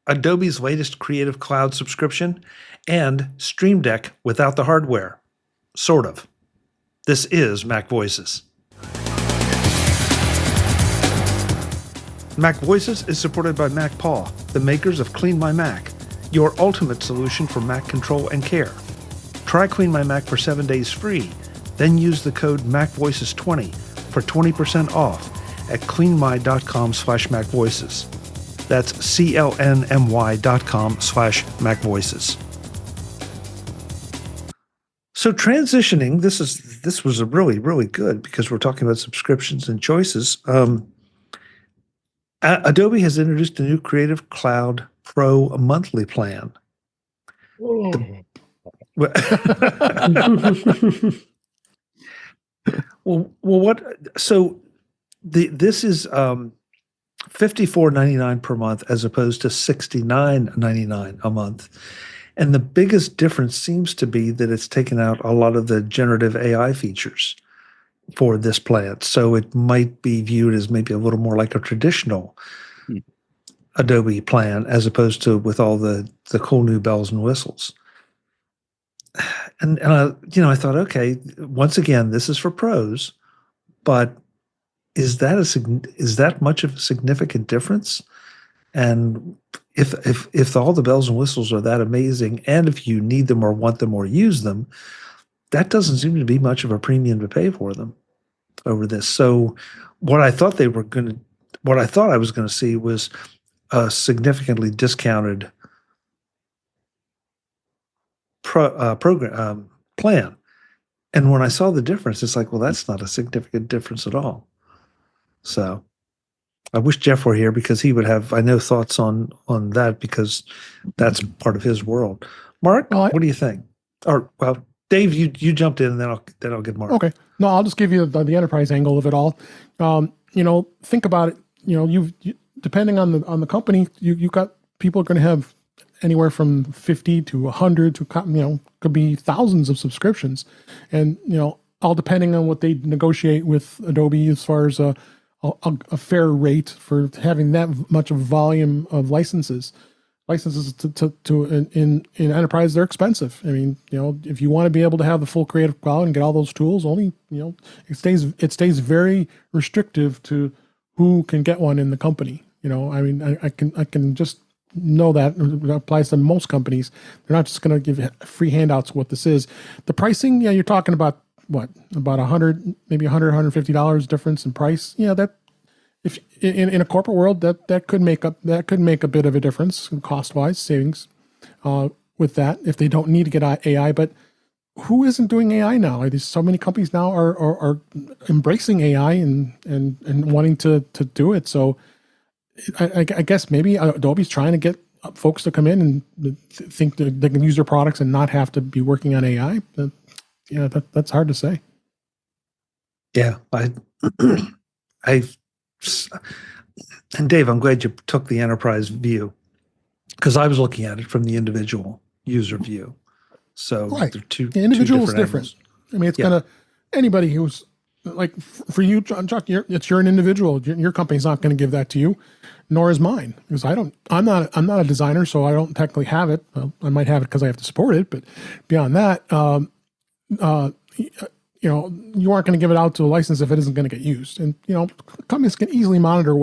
Adobe's latest Creative Cloud subscription, and Stream Deck without the hardware. Sort of. This is MacVoices. MacVoices is supported by MacPaw, the makers of Clean My Mac, your ultimate solution for Mac control and care. Try Clean My Mac for 7 days free, then use the code MacVoices20 for 20% off at cleanmy.com/MacVoices. That's clnmy.com/MacVoices. So transitioning, this was a really good because we're talking about subscriptions and choices. Adobe has introduced a new Creative Cloud Pro monthly plan. What? So this is $54.99 per month as opposed to $69.99 a month. And the biggest difference seems to be that it's taken out a lot of the generative AI features for this plan. So it might be viewed as maybe a little more like a traditional Adobe plan as opposed to with all the cool new bells and whistles. And I thought, okay, once again, this is for pros, but is that much of a significant difference? And if all the bells and whistles are that amazing, and if you need them or want them or use them, that doesn't seem to be much of a premium to pay for them over this. So what I thought I was going to see was a significantly discounted program plan. And when I saw the difference, it's like, well, that's not a significant difference at all. So I wish Jeff were here because he would have, I know, thoughts on that because that's part of his world. Mark, what do you think? Or, well, Dave, you jumped in, and then I'll get Mark. Okay. No, I'll just give you the enterprise angle of it all. Think about it. You depending on the company, you got people are going to have anywhere from 50 to 100 to could be thousands of subscriptions, and all depending on what they negotiate with Adobe as far as a fair rate for having that much of volume of licenses. Licenses in enterprise, they're expensive. I mean, if you want to be able to have the full Creative Cloud and get all those tools, it stays very restrictive to who can get one in the company. I mean, I can just know that it applies to most companies. They're not just going to give free handouts what this is. The pricing, you're talking about what, about $100, maybe $150 difference in price. That if in a corporate world, that could make a bit of a difference cost wise, savings with that if they don't need to get AI. But who isn't doing AI now? There's so many companies now are embracing AI and wanting to do it. So I guess maybe Adobe's trying to get folks to come in and think that they can use their products and not have to be working on AI. But, that's hard to say. Yeah, and Dave, I'm glad you took the enterprise view because I was looking at it from the individual user view. So right, the individual is different. I mean, it's gonna anybody who's like for you, Chuck. You're an individual. Your company's not going to give that to you, nor is mine because I'm not a designer, so I don't technically have it. Well, I might have it because I have to support it, but beyond that, you aren't going to give it out to a license if it isn't going to get used. And companies can easily monitor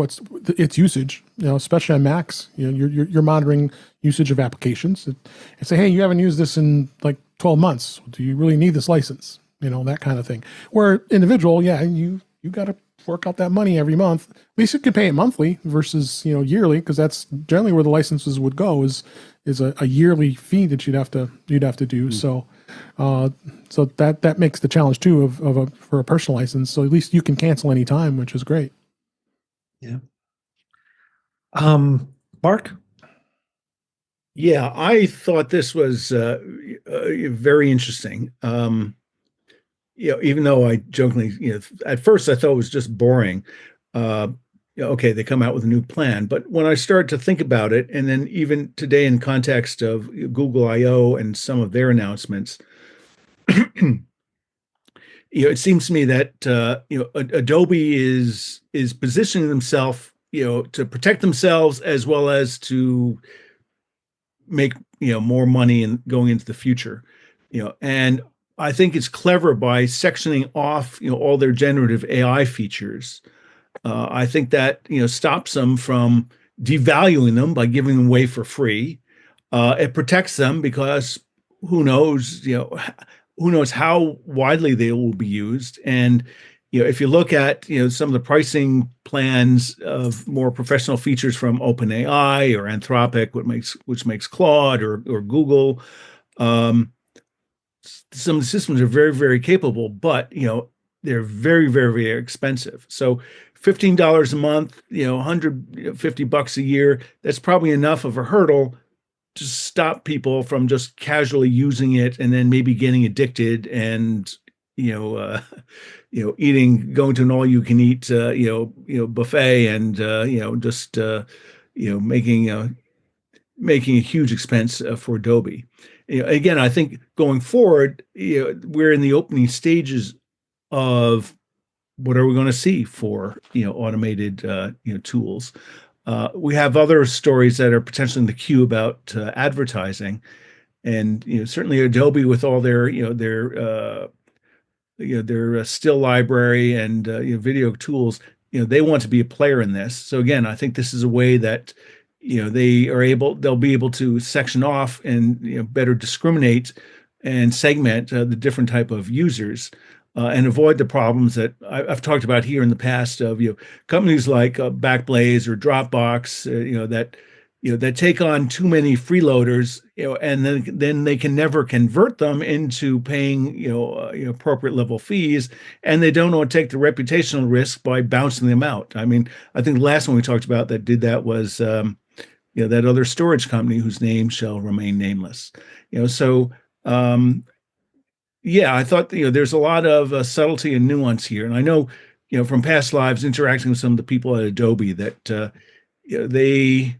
its usage. Especially on Macs, you're monitoring usage of applications and say, hey, you haven't used this in like 12 months. Do you really need this license? That kind of thing. Where individual, you got to fork out that money every month. At least you can pay it monthly versus yearly, because that's generally where the licenses would go is a yearly fee that you'd have to do. So that makes the challenge too for a personal license. So at least you can cancel any time, which is great. Yeah. Mark? Yeah, I thought this was very interesting. Even though I jokingly, at first I thought it was just boring. Okay, they come out with a new plan. But when I started to think about it, and then even today in context of Google I/O and some of their announcements, it seems to me that Adobe is positioning themselves, to protect themselves as well as to make more money and going into the future. And I think it's clever by sectioning off all their generative AI features. I think that stops them from devaluing them by giving them away for free. It protects them because who knows how widely they will be used. And if you look at some of the pricing plans of more professional features from OpenAI or Anthropic, which makes Claude or Google, some of the systems are very, very capable, but they're very, very, very expensive. So $15 a month, $150 a year, that's probably enough of a hurdle to stop people from just casually using it and then maybe getting addicted and eating, going to an all-you-can-eat buffet and just making a huge expense for Adobe. Again, I think going forward, we're in the opening stages of what are we going to see for automated tools. We have other stories that are potentially in the queue about advertising, and certainly Adobe with all their their still library and video tools. They want to be a player in this. So again, I think this is a way that they'll be able to section off and better discriminate and segment the different type of users. And avoid the problems that I've talked about here in the past of companies like Backblaze or Dropbox, that take on too many freeloaders, and then they can never convert them into paying appropriate level fees, and they don't want to take the reputational risk by bouncing them out. I mean, I think the last one we talked about that did that was that other storage company whose name shall remain nameless. So. Yeah, I thought there's a lot of subtlety and nuance here, and I know from past lives interacting with some of the people at Adobe that they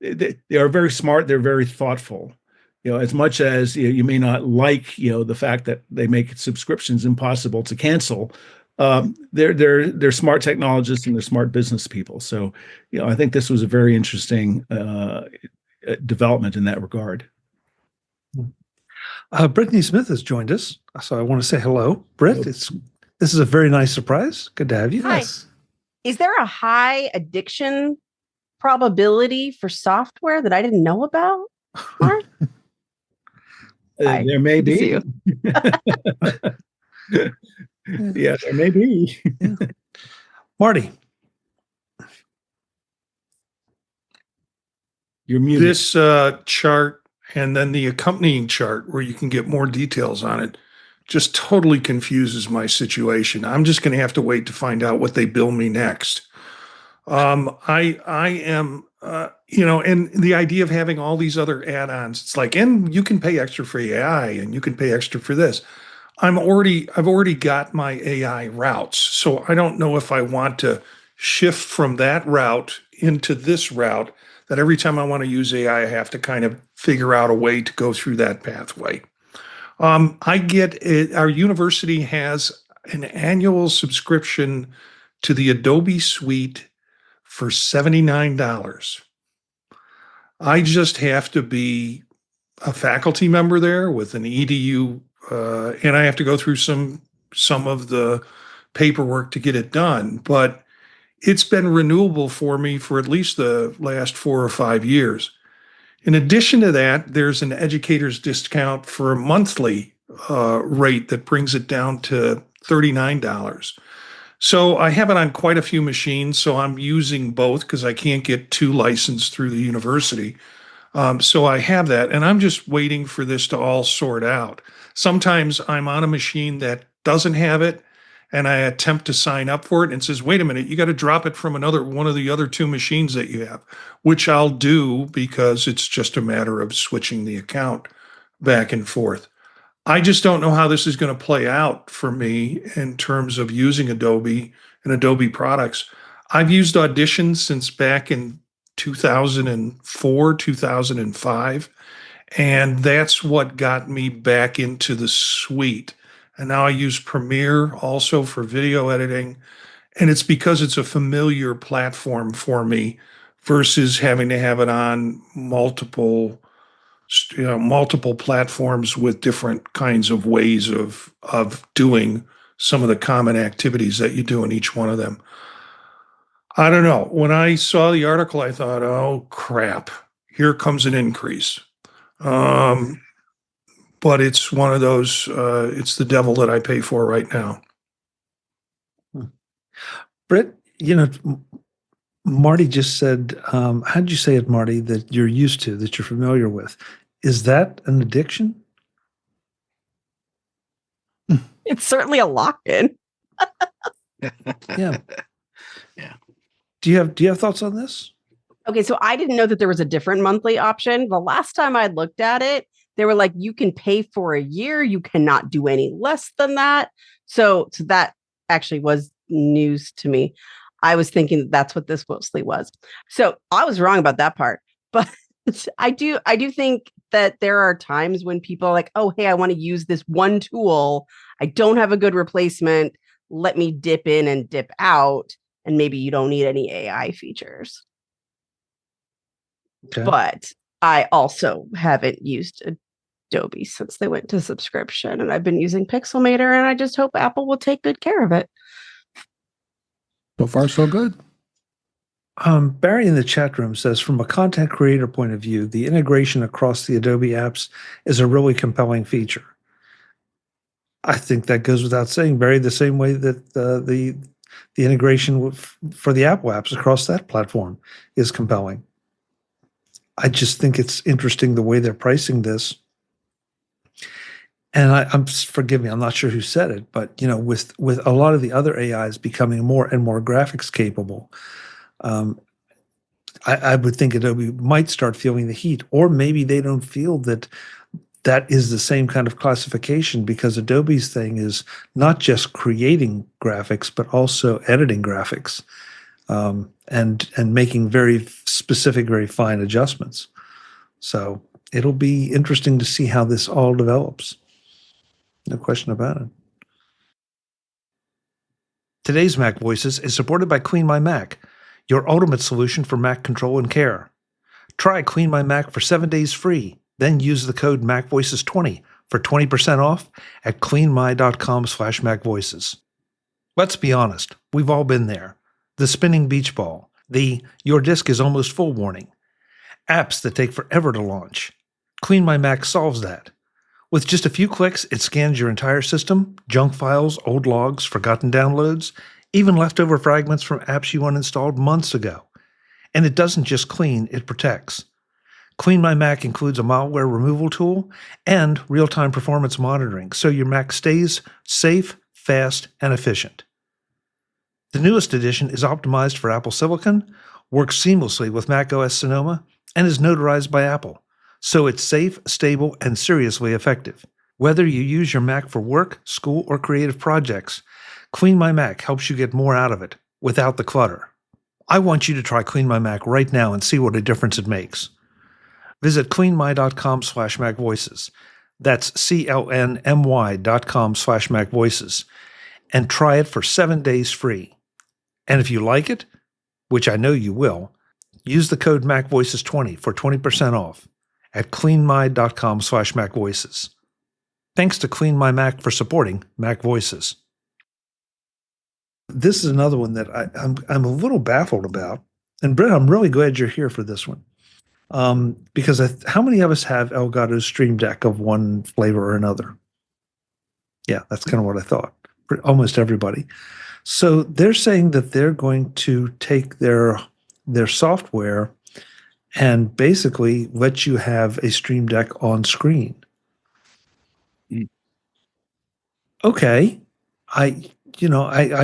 are very smart, they're very thoughtful. As much as you may not like the fact that they make subscriptions impossible to cancel, they're smart technologists and they're smart business people. So I think this was a very interesting development in that regard. Brittany Smith has joined us, so I want to say hello. Britt, this is a very nice surprise. Good to have you. Hi. Yes. Is there a high addiction probability for software that I didn't know about, Mark? There may be. Yeah, there may be. Marty. You're muted. This chart and then the accompanying chart where you can get more details on it just totally confuses my situation. I'm just going to have to wait to find out what they bill me next. I am, and the idea of having all these other add-ons, it's like, and you can pay extra for AI and you can pay extra for this. I've already got my AI routes. So I don't know if I want to shift from that route into this route, that every time I want to use AI, I have to kind of figure out a way to go through that pathway. I get it. Our university has an annual subscription to the Adobe Suite for $79. I just have to be a faculty member there with an EDU, and I have to go through some of the paperwork to get it done. But it's been renewable for me for at least the last 4 or 5 years. In addition to that, there's an educator's discount for a monthly rate that brings it down to $39. So I have it on quite a few machines, so I'm using both because I can't get 2 licensed through the university. So I have that, and I'm just waiting for this to all sort out. Sometimes I'm on a machine that doesn't have it, and I attempt to sign up for it, and it says, wait a minute, you got to drop it from one of the other 2 machines that you have, which I'll do because it's just a matter of switching the account back and forth. I just don't know how this is going to play out for me in terms of using Adobe and Adobe products. I've used Audition since back in 2004, 2005, and that's what got me back into the suite. And now I use Premiere also for video editing. And it's because it's a familiar platform for me versus having to have it on multiple platforms with different kinds of ways of doing some of the common activities that you do in each one of them. I don't know. When I saw the article, I thought, oh crap, here comes an increase. But it's one of those, it's the devil that I pay for right now. Britt, Marty just said, how did you say it, Marty, that you're used to, that you're familiar with? Is that an addiction? It's certainly a lock-in. Yeah. Yeah. Do you have thoughts on this? Okay, so I didn't know that there was a different monthly option. The last time I looked at it, they were like, you can pay for a year. You cannot do any less than that. So that actually was news to me. I was thinking that that's what this mostly was. So I was wrong about that part. But I do think that there are times when people are like, oh, hey, I want to use this one tool. I don't have a good replacement. Let me dip in and dip out. And maybe you don't need any AI features. Okay. But I also haven't used Adobe since they went to subscription. And I've been using Pixelmator, and I just hope Apple will take good care of it. So far, so good. Barry in the chat room says, from a content creator point of view, the integration across the Adobe apps is a really compelling feature. I think that goes without saying, Barry, the same way that the integration for the Apple apps across that platform is compelling. I just think it's interesting the way they're pricing this. And forgive me, I'm not sure who said it, but with a lot of the other AIs becoming more and more graphics capable, I would think Adobe might start feeling the heat, or maybe they don't feel that is the same kind of classification, because Adobe's thing is not just creating graphics, but also editing graphics, and making very specific, very fine adjustments. So it'll be interesting to see how this all develops. No question about it. Today's Mac Voices is supported by Clean My Mac, your ultimate solution for Mac control and care. Try Clean My Mac for 7 days free. Then use the code MacVoices20 for 20% off at cleanmy.com/MacVoices. Let's be honest, we've all been there. The spinning beach ball, the your disk is almost full warning, apps that take forever to launch. Clean My Mac solves that. With just a few clicks, it scans your entire system, junk files, old logs, forgotten downloads, even leftover fragments from apps you uninstalled months ago. And it doesn't just clean, it protects. Clean My Mac includes a malware removal tool and real-time performance monitoring, so your Mac stays safe, fast, and efficient. The newest edition is optimized for Apple Silicon, works seamlessly with macOS Sonoma, and is notarized by Apple, so it's safe, stable, and seriously effective. Whether you use your Mac for work, school, or creative projects, Clean My Mac helps you get more out of it without the clutter. I want you to try Clean My Mac right now and see what a difference it makes. Visit cleanmy.com/MacVoices. That's CLNMY.com/MacVoices, and try it for 7 days free. And if you like it, which I know you will, use the code MacVoices20 for 20% off at cleanmy.com/MacVoices. Thanks to Clean My Mac for supporting Mac Voices. This is another one that I'm a little baffled about. And Britt, I'm really glad you're here for this one. Because how many of us have Elgato's Stream Deck of one flavor or another? Yeah, that's kind of what I thought. Almost everybody. So they're saying that they're going to take their software and basically let you have a Stream Deck on screen. Okay, I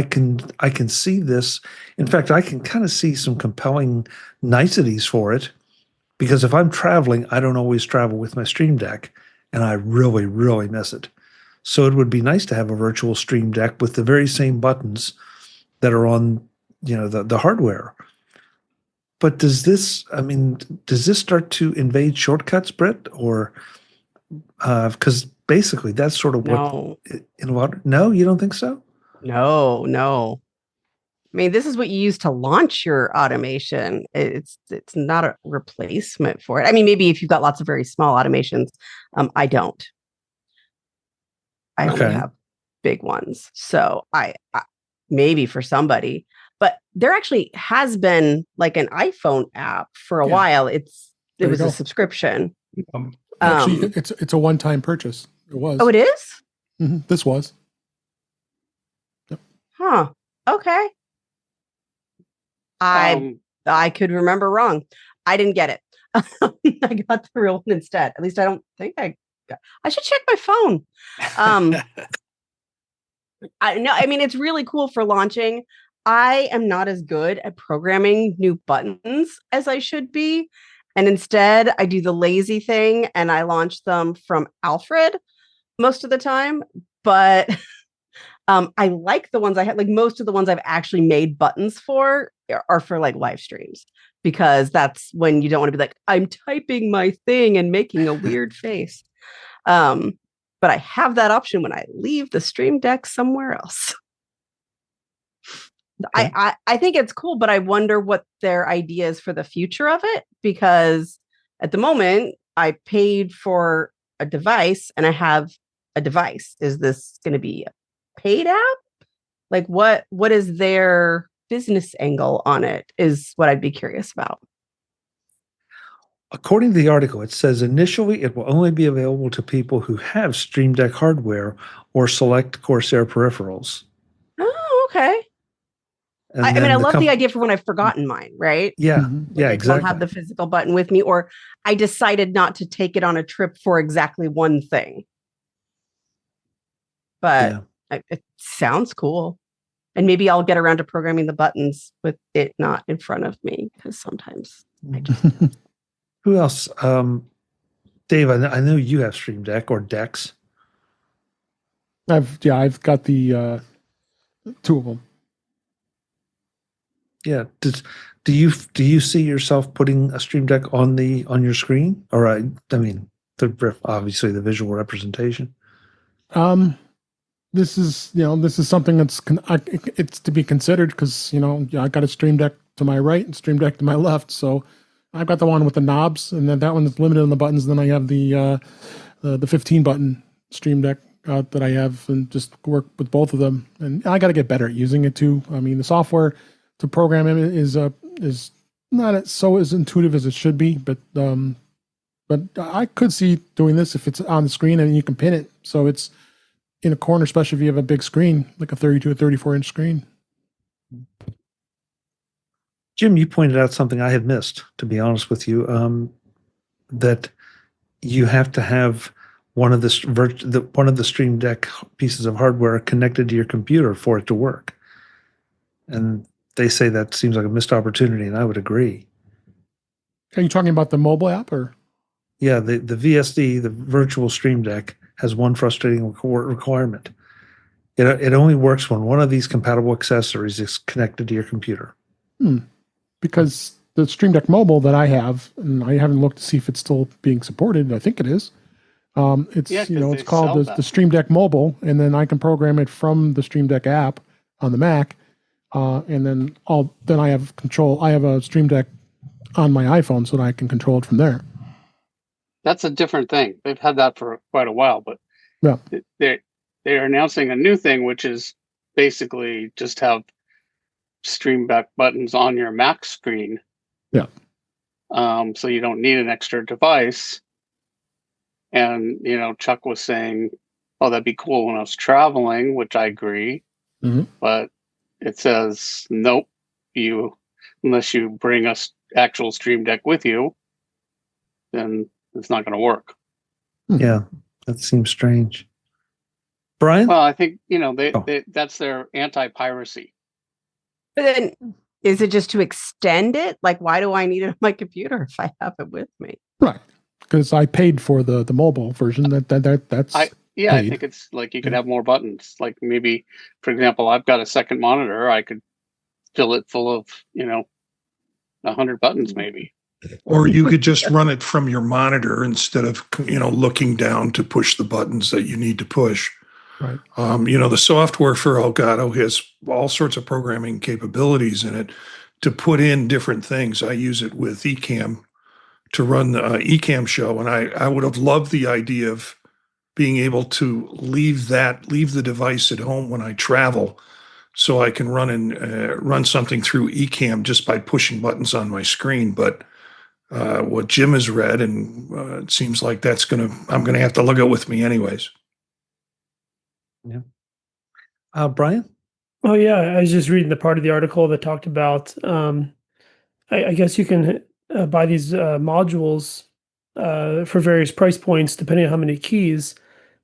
can see this. In fact, I can kind of see some compelling niceties for it. Because if I'm traveling, I don't always travel with my Stream Deck, and I really, really miss it. So it would be nice to have a virtual Stream Deck with the very same buttons that are on, the hardware. But does this start to invade shortcuts, Britt? Or because basically that's sort of No. no, you don't think so? No. I mean, this is what you use to launch your automation. It's not a replacement for it. I mean, maybe if you've got lots of very small automations, I don't. I only have big ones. So I maybe for somebody, but there actually has been like an iPhone app for a while. It was a subscription. Actually, it's a one-time purchase. It was. Oh, it is? Mm-hmm. This was. Yep. Huh. Okay. I could remember wrong. I didn't get it. I got the real one instead. At least I don't think I should check my phone. I mean, it's really cool for launching. I am not as good at programming new buttons as I should be. And instead, I do the lazy thing and I launch them from Alfred most of the time. But I like the ones I have, like most of the ones I've actually made buttons for are for like live streams, because that's when you don't want to be like, I'm typing my thing and making a weird face. But I have that option when I leave the Stream Deck somewhere else. Okay. I think it's cool, but I wonder what their idea is for the future of it, because at the moment I paid for a device and I have a device. Is this going to be a paid app? Like what is their business angle on it is what I'd be curious about. According to the article, it says initially it will only be available to people who have Stream Deck hardware or select Corsair peripherals. Oh, okay. I mean, I love the idea for when I've forgotten mine, right? Yeah, like yeah, I exactly. don't have the physical button with me, or I decided not to take it on a trip for exactly one thing. But it sounds cool. And maybe I'll get around to programming the buttons with it not in front of me, because sometimes I just... Who else? Dave, I know you have Stream Deck or Decks. I've got the two of them. Yeah. Do you see yourself putting a Stream Deck on your screen? Or I mean, obviously the visual representation. This is something that's it's to be considered, because I got a Stream Deck to my right and Stream Deck to my left, so I've got the one with the knobs, and then that one is limited on the buttons. And then I have the 15 button Stream Deck that I have, and just work with both of them. And I got to get better at using it too. I mean, the software to program it is not as intuitive as it should be, but I could see doing this if it's on the screen and you can pin it so it's in a corner, especially if you have a big screen, like a 32 or 34-inch screen. Jim, you pointed out something I had missed, to be honest with you, that you have to have one of the Stream Deck pieces of hardware connected to your computer for it to work. And they say that seems like a missed opportunity, and I would agree. Are you talking about the mobile app, or? Yeah, the VSD, the virtual Stream Deck, has one frustrating requirement. It only works when one of these compatible accessories is connected to your computer. Because the Stream Deck Mobile that I have, and I haven't looked to see if it's still being supported. I think it is. It's called the Stream Deck Mobile, and then I can program it from the Stream Deck app on the Mac, and then I have control. I have a Stream Deck on my iPhone, so that I can control it from there. That's a different thing. They've had that for quite a while, but yeah, they're announcing a new thing, which is basically just have Stream Deck buttons on your Mac screen. Yeah. So you don't need an extra device. And Chuck was saying, "Oh, that'd be cool when I was traveling," which I agree. Mm-hmm. But it says, nope, unless you bring a actual Stream Deck with you, then it's not going to work. Yeah, that seems strange. Brian? Well, I think that's their anti-piracy. But then, is it just to extend it? Like, why do I need it on my computer if I have it with me? Right, because I paid for the mobile version. That's I think it's like you could have more buttons. Like maybe, for example, I've got a second monitor. I could fill it full of 100 buttons, maybe. Or you could just run it from your monitor instead of looking down to push the buttons that you need to push. Right. The software for Elgato has all sorts of programming capabilities in it to put in different things. I use it with Ecamm to run the Ecamm show, and I would have loved the idea of being able to leave the device at home when I travel, so I can run something through Ecamm just by pushing buttons on my screen. But what Jim has read, and it seems like I'm gonna have to lug it with me anyways. Yeah. Brian? Oh yeah, I was just reading the part of the article that talked about. I guess you can buy these modules for various price points, depending on how many keys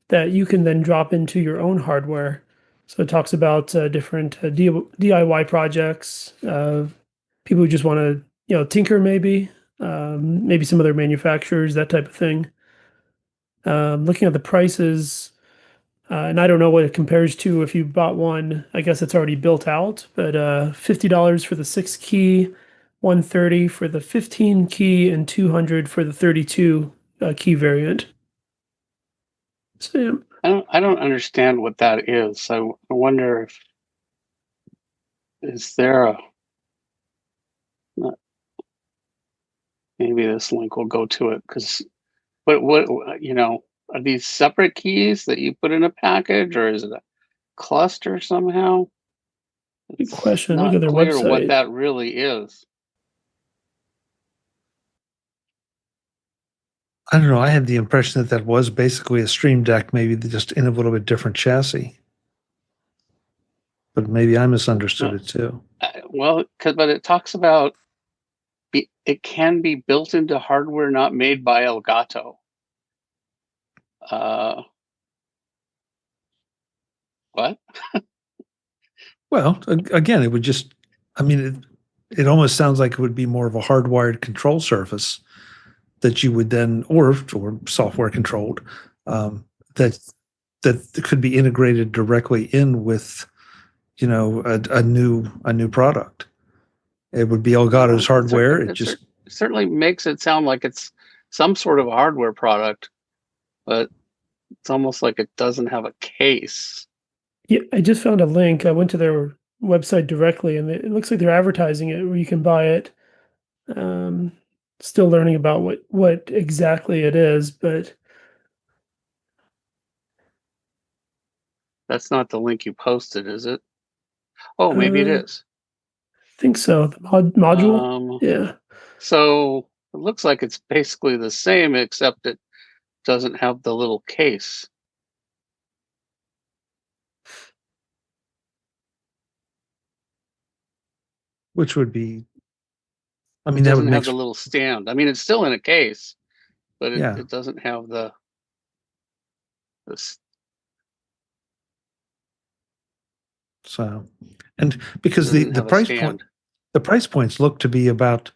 that you can then drop into your own hardware. So it talks about different DIY projects, people who just want to tinker, maybe some other manufacturers, that type of thing. Looking at the prices. And I don't know what it compares to if you bought one. I guess it's already built out, but $50 for the 6 key, $130 for the 15 key, and $200 for the 32 key variant. So, I don't understand what that is. I wonder if is there a maybe this link will go to it, because what are these separate keys that you put in a package, or is it a cluster somehow? Good question. Not Look at their clear website. what that really is. I don't know. I had the impression that was basically a Stream Deck, maybe just in a little bit different chassis. But maybe I misunderstood it too. But it talks about it can be built into hardware not made by Elgato. What? Well, again, it would just, it almost sounds like it would be more of a hardwired control surface that you would then, or software controlled, that could be integrated directly in with, a new product. It would be Elgato's hardware. It certainly makes it sound like it's some sort of hardware product, but it's almost like it doesn't have a case. Yeah, I just found a link. I went to their website directly, and it looks like they're advertising it where you can buy it. Still learning about what exactly it is, but that's not the link you posted, is it? Oh, maybe it is. I think so. The module. Yeah. So it looks like it's basically the same, except it doesn't have the little case. Which would be, it doesn't have the little stand. It's still in a case, but it doesn't have this. So, and because the price points look to be about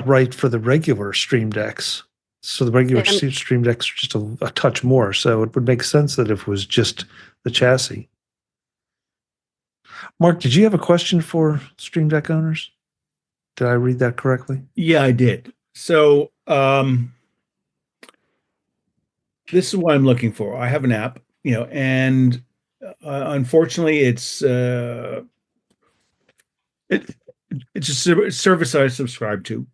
right for the regular Stream Decks. So the regular Stream Decks are just a touch more. So it would make sense that if it was just the chassis. Mark, did you have a question for Stream Deck owners? Did I read that correctly? Yeah, I did. So this is what I'm looking for. I have an app, and unfortunately, it's a service I subscribe to,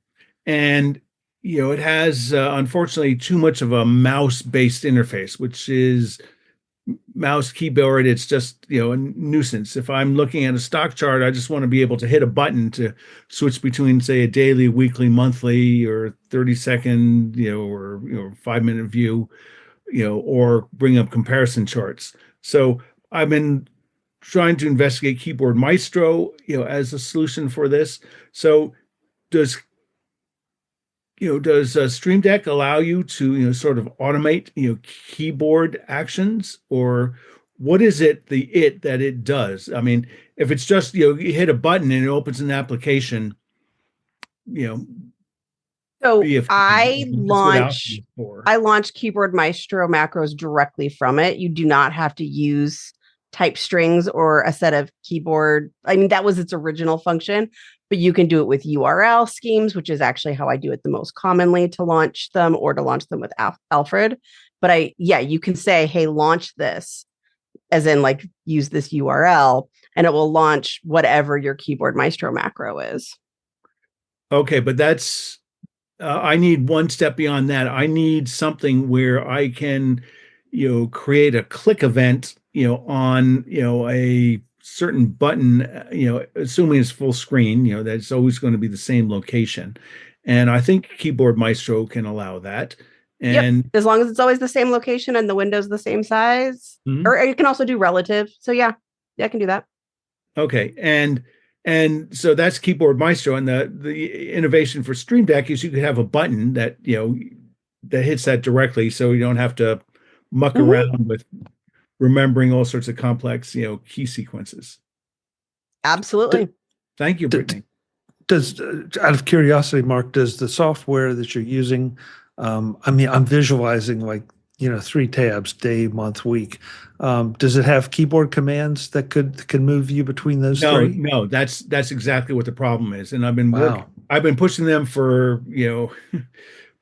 and it has unfortunately too much of a mouse-based interface, which is mouse keyboard. It's just a nuisance. If I'm looking at a stock chart, I just want to be able to hit a button to switch between, say, a daily, weekly, monthly, or 30-second, or 5-minute view, or bring up comparison charts. So I've been trying to investigate Keyboard Maestro, as a solution for this. So does Stream Deck allow you to, sort of automate, keyboard actions, or what is it that it does? If it's just, you hit a button and it opens an application, So I launch Keyboard Maestro macros directly from it. You do not have to use type strings or a set of keyboard. That was its original function, but you can do it with URL schemes, which is actually how I do it the most commonly to launch them, or to launch them with Alfred. But you can say, hey, launch this as in like use this URL, and it will launch whatever your Keyboard Maestro macro is. Okay, but that's I need one step beyond that. I need something where I can, create a click event, on, a certain button, assuming it's full screen, that's always going to be the same location. And I think Keyboard Maestro can allow that. And as long as it's always the same location and the window's the same size, or you can also do relative. So yeah, I can do that. Okay. And so that's Keyboard Maestro. And the innovation for Stream Deck is you could have a button that, that hits that directly. So you don't have to muck around with remembering all sorts of complex, key sequences. Absolutely. Thank you, Brittany. Out of curiosity, Mark, does the software that you're using, I'm visualizing like, 3 tabs, day, month, week. Does it have keyboard commands that can move you between those three? No, that's exactly what the problem is. And I've been pushing them for,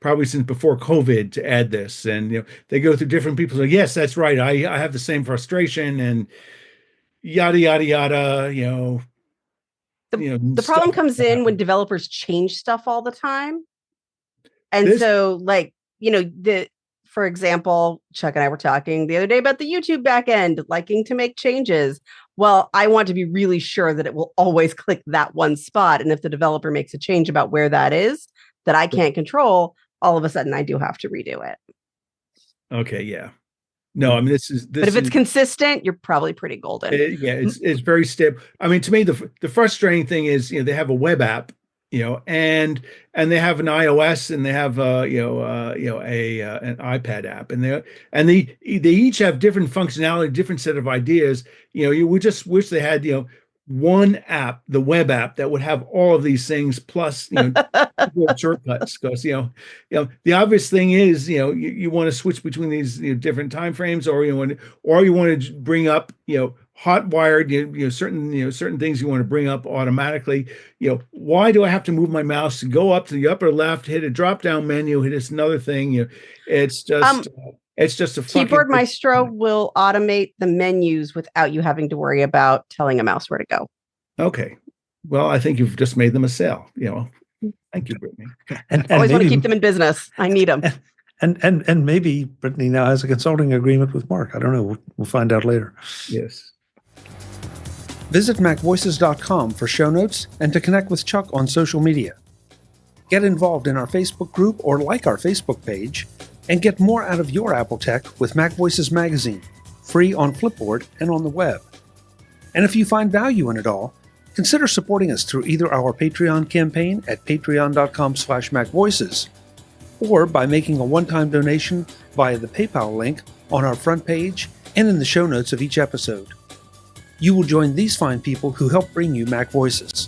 probably since before COVID to add this. And, they go through different people. So yes, that's right. I have the same frustration and yada, yada, yada, The problem comes in when developers change stuff all the time. And for example, Chuck and I were talking the other day about the YouTube backend liking to make changes. Well, I want to be really sure that it will always click that one spot. And if the developer makes a change about where that is that I can't control, all of a sudden I do have to redo it. Okay, yeah. No, I mean, but if it's consistent, you're probably pretty golden. It's very stable. I mean, to me, the frustrating thing is, they have a web app, and they have an iOS and they have an iPad app, and they each have different functionality, different set of ideas. We just wish they had one app, the web app, that would have all of these things plus shortcuts. Because the obvious thing is you want to switch between these different time frames, or you want to bring up hot wired certain things you want to bring up automatically. Why do I have to move my mouse to go up to the upper left, hit a drop down menu, hit this another thing? It's just a Keyboard Maestro will automate the menus without you having to worry about telling a mouse where to go. Okay. Well, I think you've just made them a sale. Thank you, Brittany. And always want to keep them in business. I need them. And maybe Brittany now has a consulting agreement with Mark. I don't know. We'll find out later. Yes. Visit MacVoices.com for show notes and to connect with Chuck on social media. Get involved in our Facebook group or like our Facebook page, and get more out of your Apple tech with MacVoices Magazine, free on Flipboard and on the web. And if you find value in it all, consider supporting us through either our Patreon campaign at patreon.com/MacVoices, or by making a one-time donation via the PayPal link on our front page and in the show notes of each episode. You will join these fine people who help bring you MacVoices.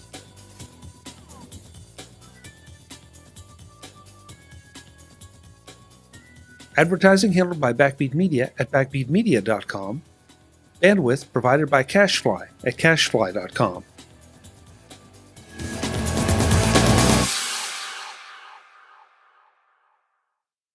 Advertising handled by Backbeat Media at backbeatmedia.com. Bandwidth provided by CacheFly at cachefly.com.